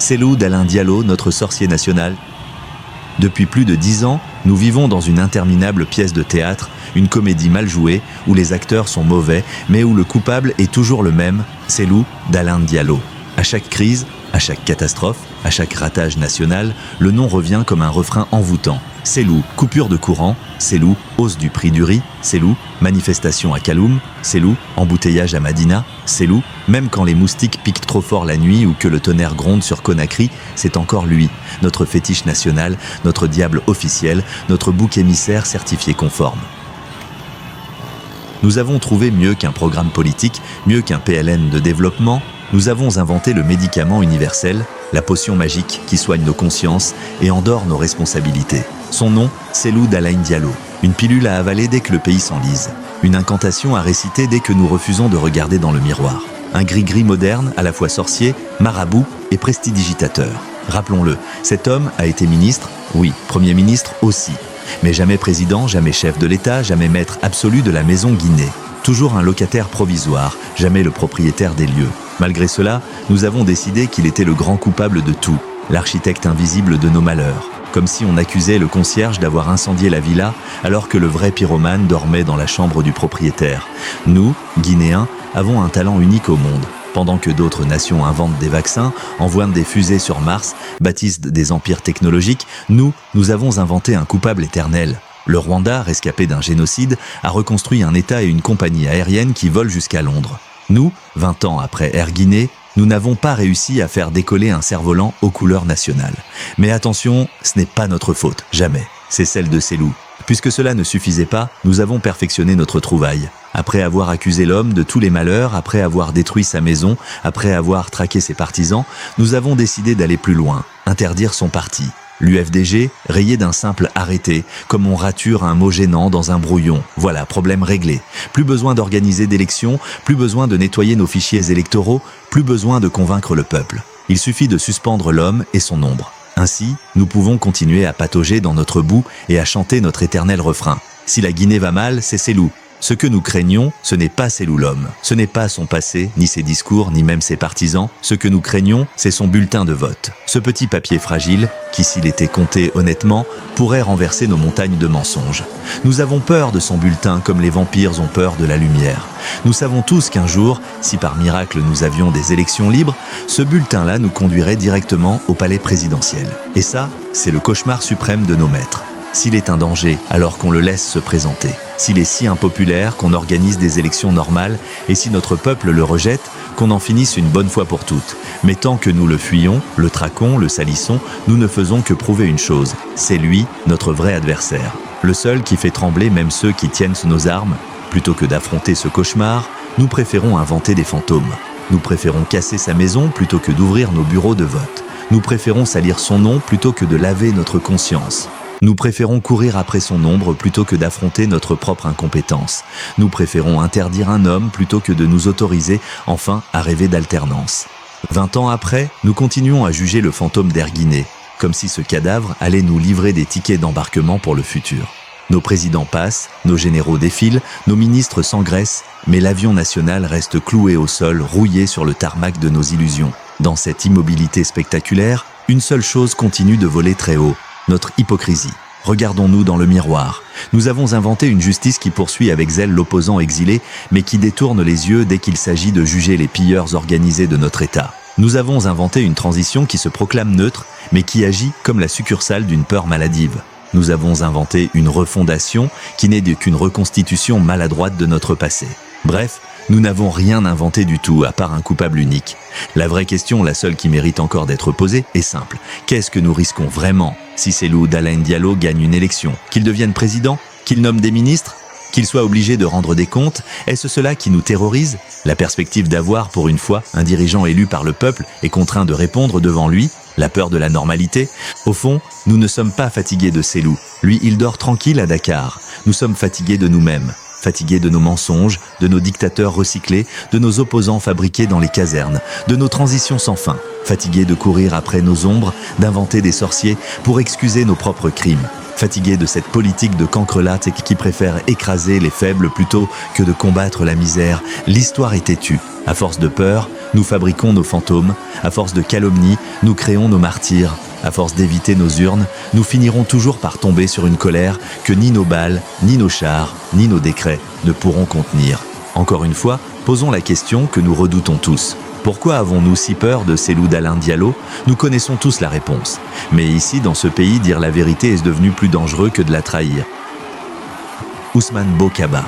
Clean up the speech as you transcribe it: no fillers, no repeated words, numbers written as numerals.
Cellou d'Alain Diallo, notre sorcier national. Depuis plus de 10 ans, nous vivons dans une interminable pièce de théâtre, une comédie mal jouée, où les acteurs sont mauvais, mais où le coupable est toujours le même, Cellou d'Alain Diallo. À chaque crise, à chaque catastrophe, à chaque ratage national, le nom revient comme un refrain envoûtant. Cellou, coupure de courant, Cellou, hausse du prix du riz, Cellou, manifestation à Kaloum, Cellou, embouteillage à Madina, Cellou, même quand les moustiques piquent trop fort la nuit ou que le tonnerre gronde sur Conakry, c'est encore lui, notre fétiche national, notre diable officiel, notre bouc émissaire certifié conforme. Nous avons trouvé mieux qu'un programme politique, mieux qu'un PLN de développement. Nous avons inventé le médicament universel, la potion magique qui soigne nos consciences et endort nos responsabilités. Son nom, Cellou d'Alain Diallo. Une pilule à avaler dès que le pays s'enlise. Une incantation à réciter dès que nous refusons de regarder dans le miroir. Un gris-gris moderne, à la fois sorcier, marabout et prestidigitateur. Rappelons-le, cet homme a été ministre, oui, Premier ministre aussi. Mais jamais président, jamais chef de l'État, jamais maître absolu de la maison Guinée. Toujours un locataire provisoire, jamais le propriétaire des lieux. Malgré cela, nous avons décidé qu'il était le grand coupable de tout, l'architecte invisible de nos malheurs. Comme si on accusait le concierge d'avoir incendié la villa, alors que le vrai pyromane dormait dans la chambre du propriétaire. Nous, Guinéens, avons un talent unique au monde. Pendant que d'autres nations inventent des vaccins, envoient des fusées sur Mars, bâtissent des empires technologiques, nous avons inventé un coupable éternel. Le Rwanda, rescapé d'un génocide, a reconstruit un État et une compagnie aérienne qui volent jusqu'à Londres. Nous, 20 ans après Air Guinée, nous n'avons pas réussi à faire décoller un cerf-volant aux couleurs nationales. Mais attention, ce n'est pas notre faute, jamais. C'est celle de Cellou. Puisque cela ne suffisait pas, nous avons perfectionné notre trouvaille. Après avoir accusé l'homme de tous les malheurs, après avoir détruit sa maison, après avoir traqué ses partisans, nous avons décidé d'aller plus loin, interdire son parti. L'UFDG, rayé d'un simple arrêté, comme on rature un mot gênant dans un brouillon. Voilà, problème réglé. Plus besoin d'organiser d'élections, plus besoin de nettoyer nos fichiers électoraux, plus besoin de convaincre le peuple. Il suffit de suspendre l'homme et son ombre. Ainsi, nous pouvons continuer à patauger dans notre boue et à chanter notre éternel refrain. Si la Guinée va mal, c'est Cellou. Ce que nous craignons, ce n'est pas Cellou l'homme. Ce n'est pas son passé, ni ses discours, ni même ses partisans. Ce que nous craignons, c'est son bulletin de vote. Ce petit papier fragile, qui s'il était compté honnêtement, pourrait renverser nos montagnes de mensonges. Nous avons peur de son bulletin comme les vampires ont peur de la lumière. Nous savons tous qu'un jour, si par miracle nous avions des élections libres, ce bulletin-là nous conduirait directement au palais présidentiel. Et ça, c'est le cauchemar suprême de nos maîtres. S'il est un danger, alors qu'on le laisse se présenter. S'il est si impopulaire qu'on organise des élections normales, et si notre peuple le rejette, qu'on en finisse une bonne fois pour toutes. Mais tant que nous le fuyons, le traquons, le salissons, nous ne faisons que prouver une chose. C'est lui, notre vrai adversaire. Le seul qui fait trembler même ceux qui tiennent sous nos armes. Plutôt que d'affronter ce cauchemar, nous préférons inventer des fantômes. Nous préférons casser sa maison plutôt que d'ouvrir nos bureaux de vote. Nous préférons salir son nom plutôt que de laver notre conscience. Nous préférons courir après son ombre plutôt que d'affronter notre propre incompétence. Nous préférons interdire un homme plutôt que de nous autoriser, enfin, à rêver d'alternance. 20 ans après, nous continuons à juger le fantôme d'Air Guinée, comme si ce cadavre allait nous livrer des tickets d'embarquement pour le futur. Nos présidents passent, nos généraux défilent, nos ministres s'engraissent, mais l'avion national reste cloué au sol, rouillé sur le tarmac de nos illusions. Dans cette immobilité spectaculaire, une seule chose continue de voler très haut. Notre hypocrisie. Regardons-nous dans le miroir. Nous avons inventé une justice qui poursuit avec zèle l'opposant exilé, mais qui détourne les yeux dès qu'il s'agit de juger les pilleurs organisés de notre État. Nous avons inventé une transition qui se proclame neutre, mais qui agit comme la succursale d'une peur maladive. Nous avons inventé une refondation qui n'est qu'une reconstitution maladroite de notre passé. Bref, nous n'avons rien inventé du tout, à part un coupable unique. La vraie question, la seule qui mérite encore d'être posée, est simple. Qu'est-ce que nous risquons vraiment si Cellou d'Alain Diallo gagne une élection? Qu'il devienne président? Qu'il nomme des ministres? Qu'il soit obligé de rendre des comptes? Est-ce cela qui nous terrorise? La perspective d'avoir, pour une fois, un dirigeant élu par le peuple et contraint de répondre devant lui? La peur de la normalité? Au fond, nous ne sommes pas fatigués de Cellou. Lui, il dort tranquille à Dakar. Nous sommes fatigués de nous-mêmes. Fatigués de nos mensonges, de nos dictateurs recyclés, de nos opposants fabriqués dans les casernes, de nos transitions sans fin. Fatigués de courir après nos ombres, d'inventer des sorciers pour excuser nos propres crimes. Fatigués de cette politique de cancrelate et qui préfère écraser les faibles plutôt que de combattre la misère, l'histoire est têtue. À force de peur, nous fabriquons nos fantômes. À force de calomnie, nous créons nos martyrs. À force d'éviter nos urnes, nous finirons toujours par tomber sur une colère que ni nos balles, ni nos chars, ni nos décrets ne pourront contenir. Encore une fois, posons la question que nous redoutons tous. Pourquoi avons-nous si peur de Cellou d'Alain Diallo? Nous connaissons tous la réponse. Mais ici, dans ce pays, dire la vérité est devenu plus dangereux que de la trahir. Ousmane Bokaba.